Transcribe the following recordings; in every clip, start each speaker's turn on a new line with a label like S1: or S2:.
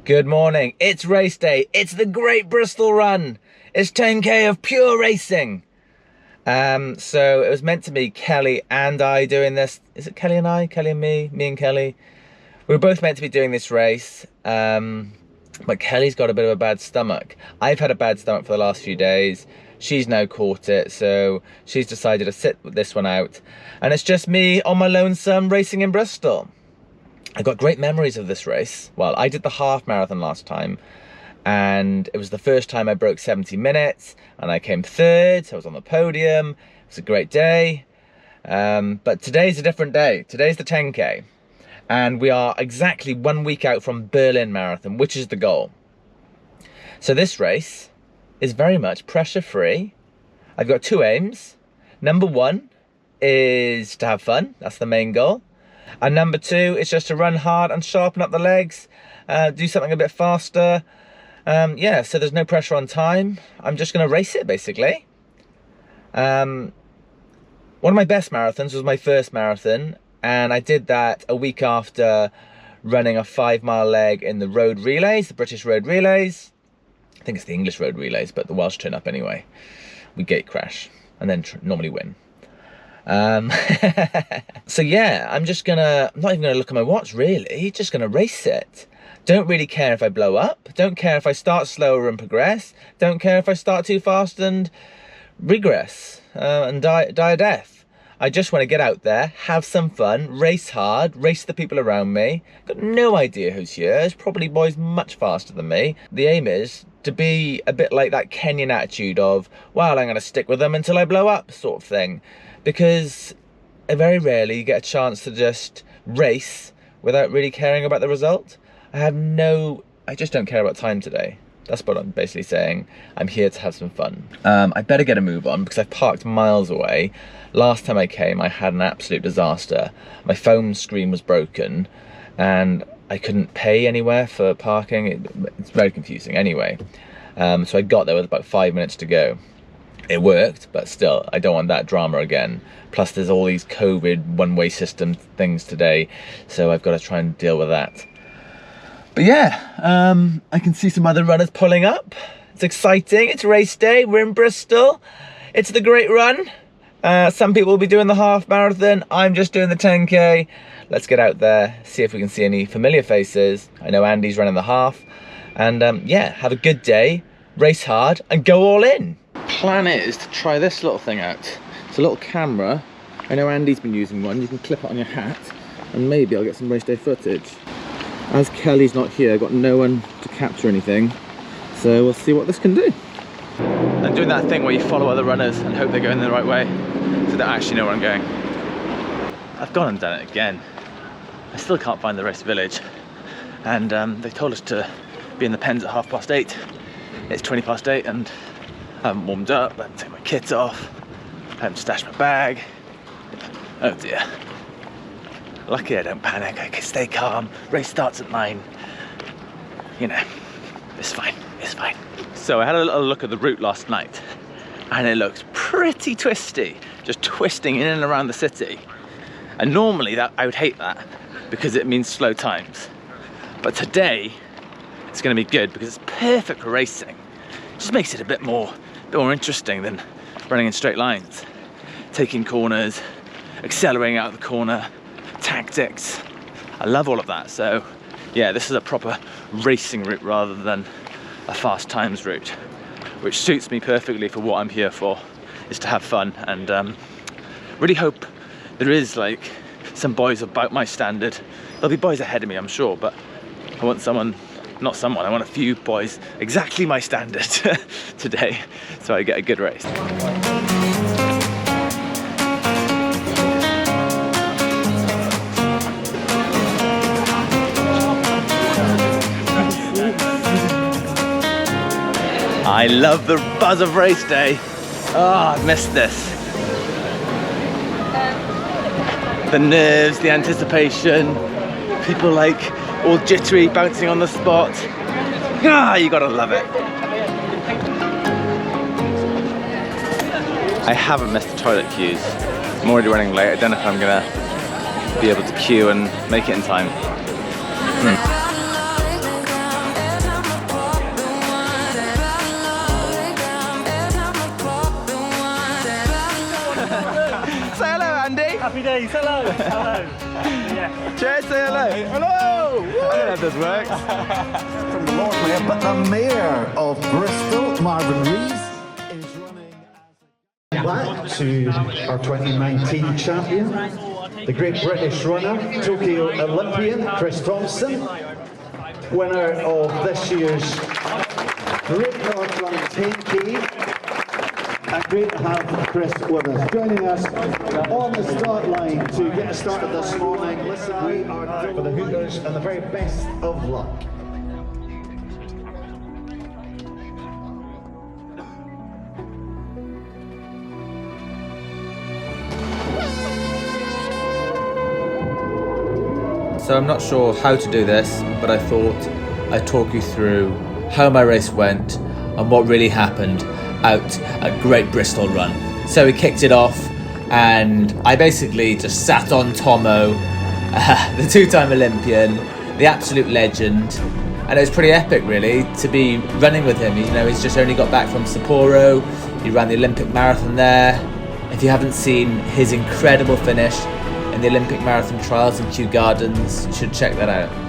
S1: Good morning, it's race day. It's the Great Bristol Run. It's 10K of pure racing. So it was meant to be Kelly and I doing this. Is it Kelly and I? Kelly and me? Me and Kelly? We were both meant to be doing this race. But Kelly's got a bit of a bad stomach. I've had a bad stomach for the last few days. She's now caught it, so she's decided to sit this one out. And it's just me on my lonesome racing in Bristol. I've got great memories of this race. Well, I did the half marathon last time, and it was the first time I broke 70 minutes, and I came third, so I was on the podium. It was a great day. But today's a different day. Today's the 10K, and we are exactly 1 week out from Berlin Marathon, which is the goal. So this race is very much pressure-free. I've got two aims. Number one is to have fun. That's the main goal. And number two is just to run hard and sharpen up the legs, do something a bit faster. Yeah, so there's no pressure on time. I'm just going to race it, basically. One of my best marathons was my first marathon, and I did that a week after running a 5-mile leg in the road relays, the British road relays. I think it's the English road relays, but the Welsh turn up anyway. We gate crash and then normally win. So yeah, I'm not even gonna look at my watch really, just gonna race it. Don't really care if I blow up, don't care if I start slower and progress, don't care if I start too fast and regress and die a death. I just want to get out there, have some fun, race hard, race the people around me. Got no idea who's here, there's probably boys much faster than me. The aim is to be a bit like that Kenyan attitude of, well, I'm gonna stick with them until I blow up sort of thing. Because very rarely you get a chance to just race without really caring about the result. I just don't care about time today. That's what I'm basically saying. I'm here to have some fun. I better get a move on because I've parked miles away. Last time I came, I had an absolute disaster. My phone screen was broken and I couldn't pay anywhere for parking. It's very confusing anyway. So I got there with about 5 minutes to go. It worked, but still, I don't want that drama again. Plus, there's all these COVID one-way system things today, so I've got to try and deal with that. But yeah, I can see some other runners pulling up. It's exciting, it's race day, we're in Bristol. It's the Great Run. Some people will be doing the half marathon, I'm just doing the 10K. Let's get out there, see if we can see any familiar faces. I know Andy's running the half. And yeah, have a good day, race hard, and go all in. Plan is to try this little thing out. It's a little camera. I know Andy's been using one. You can clip it on your hat and maybe I'll get some race day footage. As Kelly's not here, I've got no one to capture anything, so we'll see what this can do. I'm doing that thing where you follow other runners and hope they're going the right way so they actually know where I'm going. I've gone and done it again. I still can't find the race village, and they told us to be in the pens at 8:30. It's 8:20 and I haven't warmed up, I haven't taken my kit off, I haven't stashed my bag. Oh dear. Lucky I don't panic, I can stay calm. Race starts at 9. You know, it's fine, it's fine. So I had a little look at the route last night and it looks pretty twisty, just twisting in and around the city. And normally I would hate that because it means slow times. But today, it's gonna be good because it's perfect for racing. It just makes it a bit more interesting than running in straight lines. Taking corners, accelerating out of the corner, tactics. I love all of that. So yeah, this is a proper racing route rather than a fast times route, which suits me perfectly for what I'm here for, is to have fun. And really hope there is like some boys about my standard. There'll be boys ahead of me, I'm sure, but I want I want a few boys exactly my standard today, so I get a good race. I love the buzz of race day. Oh, I missed this. The nerves, the anticipation, people like all jittery, bouncing on the spot. Ah, you gotta love it. I haven't missed the toilet queues. I'm already running late. I don't know if I'm gonna be able to queue and make it in time.
S2: please. Hello. Hello. Yeah.
S1: Cheers, say hello.
S2: Hello.
S1: I don't know if this works.
S3: From the Lord Mayor, but the Mayor of Bristol, Marvin Rees, is running as back to our 2019 champion, the Great British runner, Tokyo Olympian, Chris Thompson, winner of this year's Great North Run 10K. And great to have Chris with us, joining us on the start line to get us started this morning. Listen, we are for the Hooters and the very best of luck.
S1: So I'm not sure how to do this, but I thought I'd talk you through how my race went and what really happened out at Great Bristol Run. So we kicked it off and I basically just sat on Tomo, the two-time Olympian, the absolute legend, and it was pretty epic really to be running with him. You know, he's just only got back from Sapporo, he ran the Olympic marathon there. If you haven't seen his incredible finish in the Olympic marathon trials in Kew Gardens, you should check that out.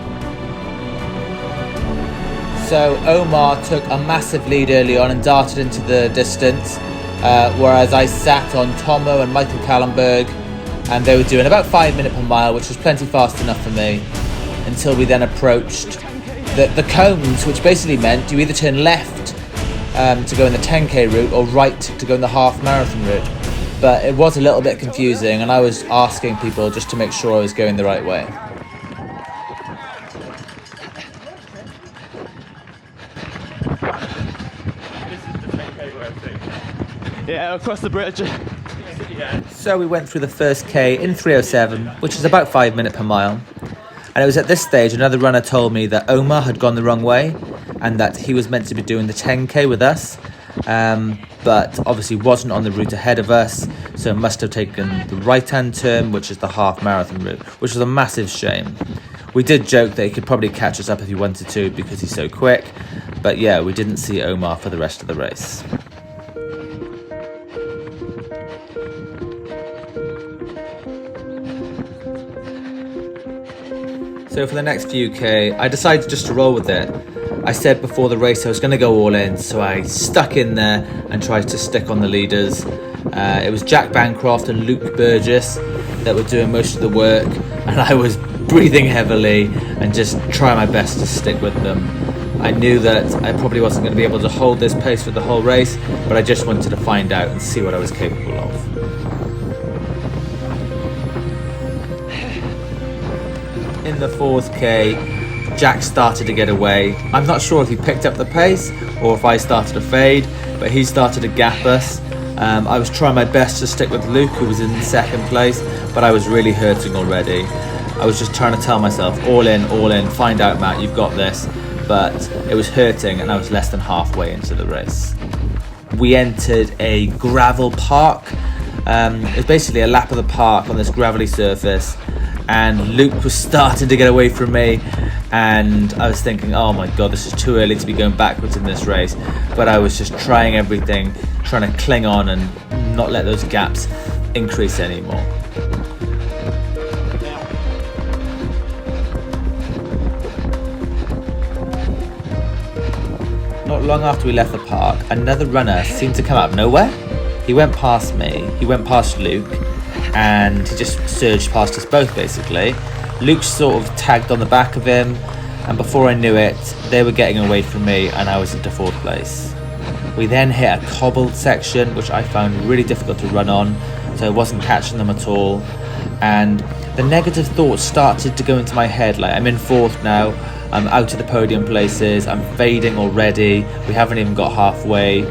S1: So Omar took a massive lead early on and darted into the distance, whereas I sat on Tomo and Michael Kallenberg, and they were doing about 5 minutes per mile, which was plenty fast enough for me, until we then approached the cones, which basically meant you either turn left to go in the 10k route or right to go in the half marathon route. But it was a little bit confusing, and I was asking people just to make sure I was going the right way.
S2: Yeah, across the bridge. Yeah.
S1: So we went through the first K in 3:07, which is about 5 minutes per mile. And it was at this stage another runner told me that Omar had gone the wrong way and that he was meant to be doing the 10k with us, but obviously wasn't on the route ahead of us, so must have taken the right-hand turn, which is the half marathon route, which was a massive shame. We did joke that he could probably catch us up if he wanted to because he's so quick, but yeah, we didn't see Omar for the rest of the race. So for the next few K, I decided just to roll with it. I said before the race I was going to go all in, so I stuck in there and tried to stick on the leaders. It was Jack Bancroft and Luke Burgess that were doing most of the work, and I was breathing heavily and just trying my best to stick with them. I knew that I probably wasn't going to be able to hold this pace for the whole race, but I just wanted to find out and see what I was capable of. In the 4th K, Jack started to get away. I'm not sure if he picked up the pace or if I started to fade, but he started to gap us. I was trying my best to stick with Luke, who was in 2nd place, but I was really hurting already. I was just trying to tell myself, all in, find out Matt, you've got this. But it was hurting and I was less than halfway into the race. We entered a gravel park. It was basically a lap of the park on this gravelly surface, and Luke was starting to get away from me, and I was thinking, oh my god, this is too early to be going backwards in this race. But I was just trying everything, trying to cling on and not let those gaps increase anymore. Not long after we left the park, another runner seemed to come out of nowhere. He went past me, he went past Luke, and he just surged past us both basically. Luke sort of tagged on the back of him, and before I knew it, they were getting away from me and I was into 4th place. We then hit a cobbled section, which I found really difficult to run on, so I wasn't catching them at all. And the negative thoughts started to go into my head, like I'm in 4th now, I'm out of the podium places, I'm fading already, we haven't even got halfway.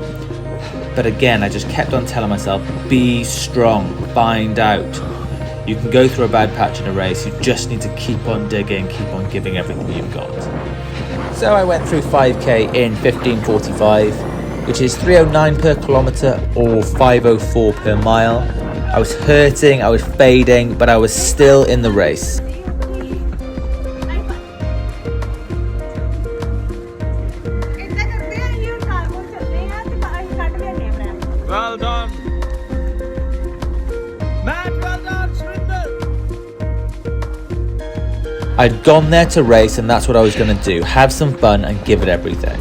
S1: But again, I just kept on telling myself, be strong, find out. You can go through a bad patch in a race, you just need to keep on digging, keep on giving everything you've got. So I went through 5k in 15:45, which is 3:09 per kilometre or 5:04 per mile. I was hurting, I was fading, but I was still in the race.
S2: Well done. Matt, well done, Swindon.
S1: I'd gone there to race, and that's what I was going to do, have some fun and give it everything.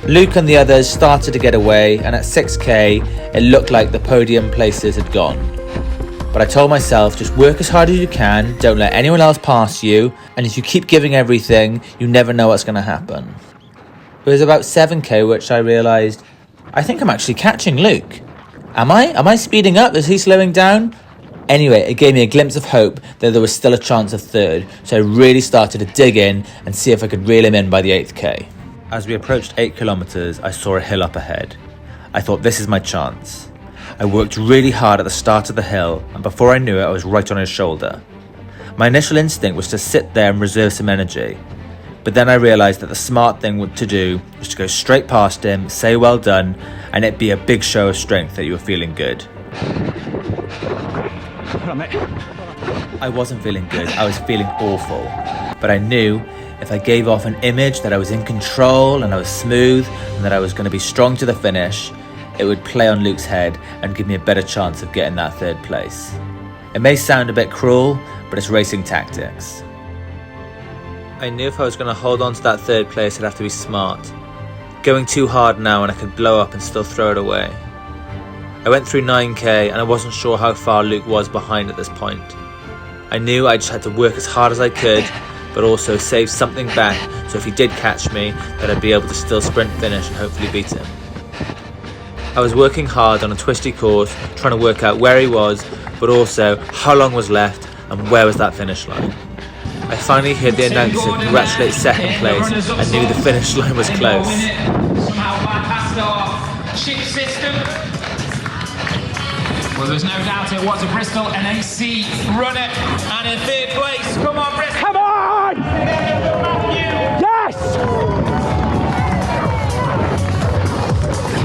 S1: Luke and the others started to get away, and at 6k it looked like the podium places had gone. But I told myself, just work as hard as you can, don't let anyone else pass you, and if you keep giving everything, you never know what's going to happen. It was about 7k which I realised, I think I'm actually catching Luke. Am I? Am I speeding up? Is he slowing down? Anyway, it gave me a glimpse of hope that there was still a chance of third, so I really started to dig in and see if I could reel him in by the 8th k. As we approached 8 kilometres, I saw a hill up ahead. I thought, this is my chance. I worked really hard at the start of the hill, and before I knew it, I was right on his shoulder. My initial instinct was to sit there and reserve some energy, but then I realised that the smart thing to do was to go straight past him, say well done, and it'd be a big show of strength that you were feeling good. I wasn't feeling good, I was feeling awful, but I knew if I gave off an image that I was in control and I was smooth and that I was going to be strong to the finish, it would play on Luke's head and give me a better chance of getting that 3rd place. It may sound a bit cruel, but it's racing tactics. I knew if I was going to hold on to that 3rd place, I'd have to be smart. Going too hard now and I could blow up and still throw it away. I went through 9k and I wasn't sure how far Luke was behind at this point. I knew I just had to work as hard as I could, but also save something back so if he did catch me, that I'd be able to still sprint finish and hopefully beat him. I was working hard on a twisty course, trying to work out where he was, but also how long was left and where was that finish line. I finally heard the announcer congratulate 2nd place and knew the finish line was close.
S4: Somehow bypassed our chip system. Well, there's no doubt it was a Bristol NAC runner, and in 3rd place. Come on, Bristol!
S2: Come on! Yes! Come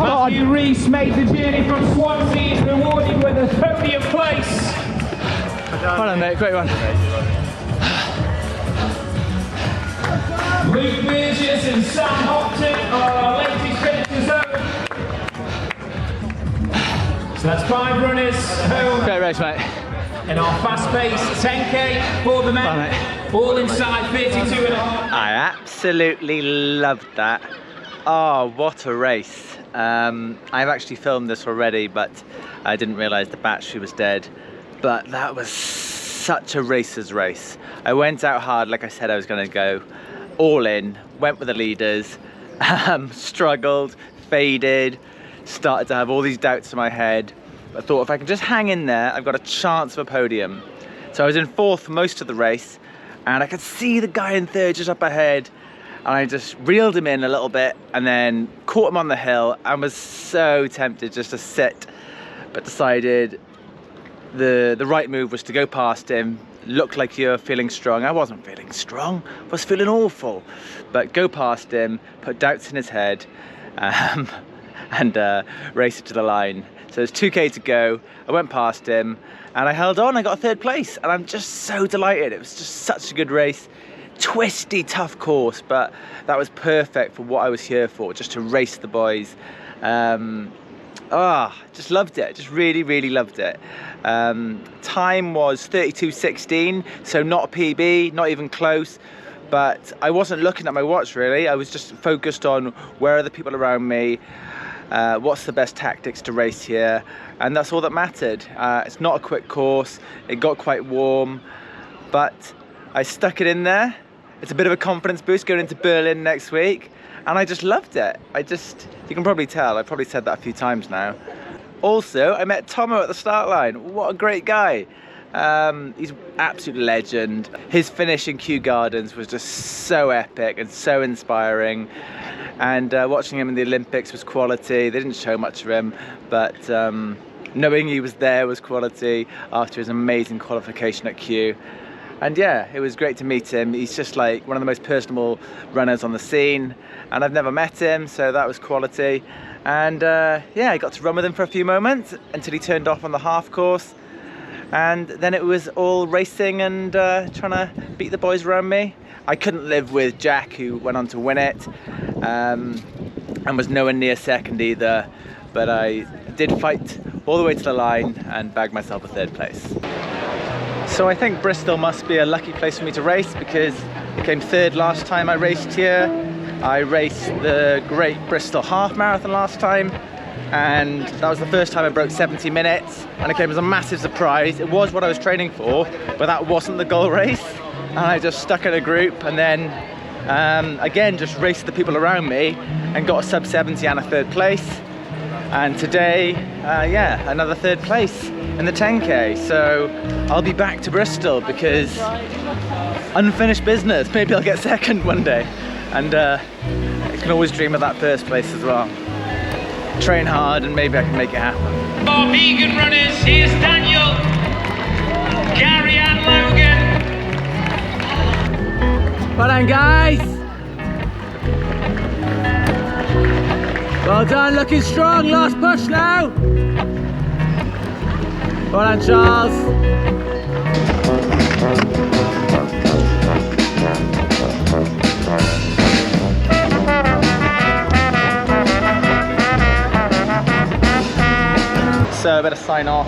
S2: on!
S4: Matthew Rees made the journey from Swansea, rewarded with a podium place.
S2: Well done, mate. Great one.
S4: Luke Burgess and Sam Hopton are our latest finishers home. So that's 5 runners home.
S2: Great race, mate.
S4: In our fast pace 10k for the men, all inside 32.5.
S1: I absolutely loved that. Oh, what a race. I've actually filmed this already, but I didn't realise the battery was dead. But that was such a racer's race. I went out hard, like I said I was going to go. All in, went with the leaders, struggled, faded, started to have all these doubts in my head. I thought if I can just hang in there, I've got a chance of a podium. So I was in 4th for most of the race, and I could see the guy in 3rd just up ahead, and I just reeled him in a little bit and then caught him on the hill and was so tempted just to sit, but decided the right move was to go past him. Looked like you were feeling strong. I wasn't feeling strong, I was feeling awful. But go past him, put doubts in his head, and race it to the line. So there's 2k to go. I went past him and I held on. I got a 3rd place and I'm just so delighted. It was just such a good race. Twisty, tough course, but that was perfect for what I was here for, just to race the boys. Just loved it, just really loved it. Time was 32:16, so not a PB, not even close, but I wasn't looking at my watch really. I was just focused on where are the people around me, what's the best tactics to race here, and that's all that mattered. It's not a quick course, it got quite warm, but I stuck it in there. It's a bit of a confidence boost going into Berlin next week. And I just loved it. You can probably tell, I've probably said that a few times now. Also, I met Tomo at the start line. What a great guy. He's an absolute legend. His finish in Kew Gardens was just so epic and so inspiring. And watching him in the Olympics was quality. They didn't show much of him, but knowing he was there was quality after his amazing qualification at Kew. And yeah, it was great to meet him. He's just like one of the most personable runners on the scene, and I've never met him, so that was quality. And yeah, I got to run with him for a few moments until he turned off on the half course, and then it was all racing and trying to beat the boys around me. I couldn't live with Jack, who went on to win it, and was nowhere near second either, but I did fight all the way to the line and bagged myself a 3rd place. So I think Bristol must be a lucky place for me to race because I came third last time I raced here. I raced the Great Bristol Half Marathon last time, and that was the first time I broke 70 minutes, and it came as a massive surprise. It was what I was training for, but that wasn't the goal race, and I just stuck in a group and then again just raced the people around me and got a sub 70 and a third place. And today, yeah, another third place in the 10K. So I'll be back to Bristol because unfinished business. Maybe I'll get second one day. And you can always dream of that first place as well. Train hard and maybe I can make it happen.
S4: For vegan runners, here's Daniel, Gary and Logan.
S1: Well done, guys. Well done, looking strong. Last push now. Well done, Charles. So I better sign off.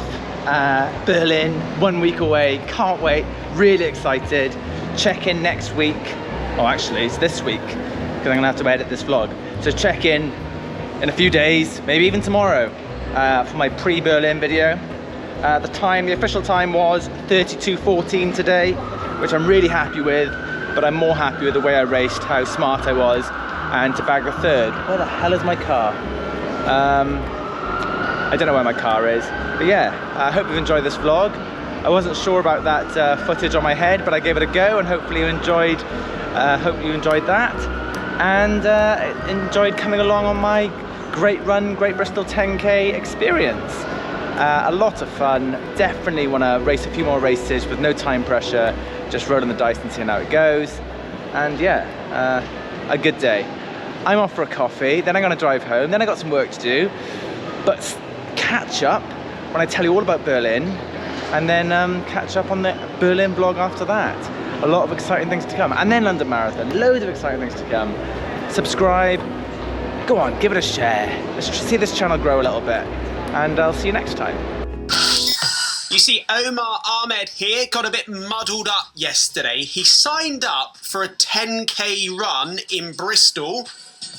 S1: Berlin, 1 week away. Can't wait. Really excited. Check in next week. Oh, actually, it's this week because I'm gonna have to edit this vlog. So check in a few days, maybe even tomorrow, for my pre-Berlin video. The official time was 32:14 today, which I'm really happy with, but I'm more happy with the way I raced, how smart I was, and to bag the third. Where the hell is my car? I don't know where my car is, but yeah, I hope you've enjoyed this vlog. I wasn't sure about that footage on my head, but I gave it a go, and hopefully you enjoyed. Hope you enjoyed that, and enjoyed coming along on my Great Bristol 10K experience. A lot of fun. Definitely want to race a few more races with no time pressure, just rolling the dice and seeing how it goes. And yeah, a good day. I'm off for a coffee, then I'm going to drive home, then I got some work to do, but catch up when I tell you all about Berlin, and then catch up on the Berlin vlog after that. A lot of exciting things to come, and then London Marathon, loads of exciting things to come. Subscribe, go on, give it a share. Let's see this channel grow a little bit, and I'll see you next time.
S5: You see, Omar Ahmed here got a bit muddled up yesterday. He signed up for a 10K run in Bristol,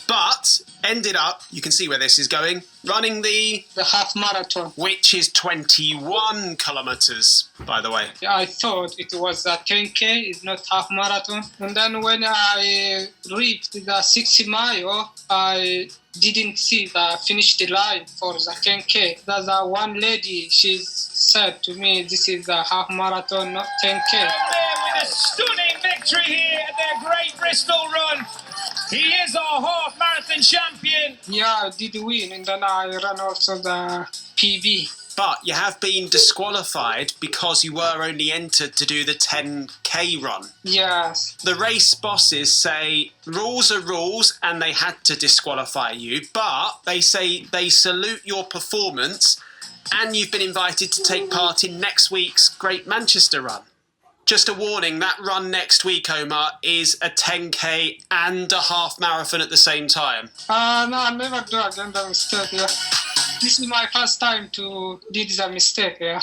S5: but ended up, you can see where this is going, running the
S6: half marathon,
S5: which is 21 kilometers, by the way.
S6: I thought it was a 10K, it's not half marathon. And then when I reached the 60 mile, I didn't see the finish line for the 10K. There's one lady, she said to me, this is the half marathon, not 10K.
S4: With a stunning victory here at their Great Bristol run. He is our half marathon champion.
S6: Yeah, I did win, and then I ran also the PB.
S5: But you have been disqualified because you were only entered to do the 10K run.
S6: Yes.
S5: The race bosses say rules are rules and they had to disqualify you, but they say they salute your performance and you've been invited to take part in next week's Great Manchester run. Just a warning, that run next week, Omar, is a 10K and a half marathon at the same time.
S6: No, I'll never do again the mistake, yeah. This is my first time to do the mistake, yeah.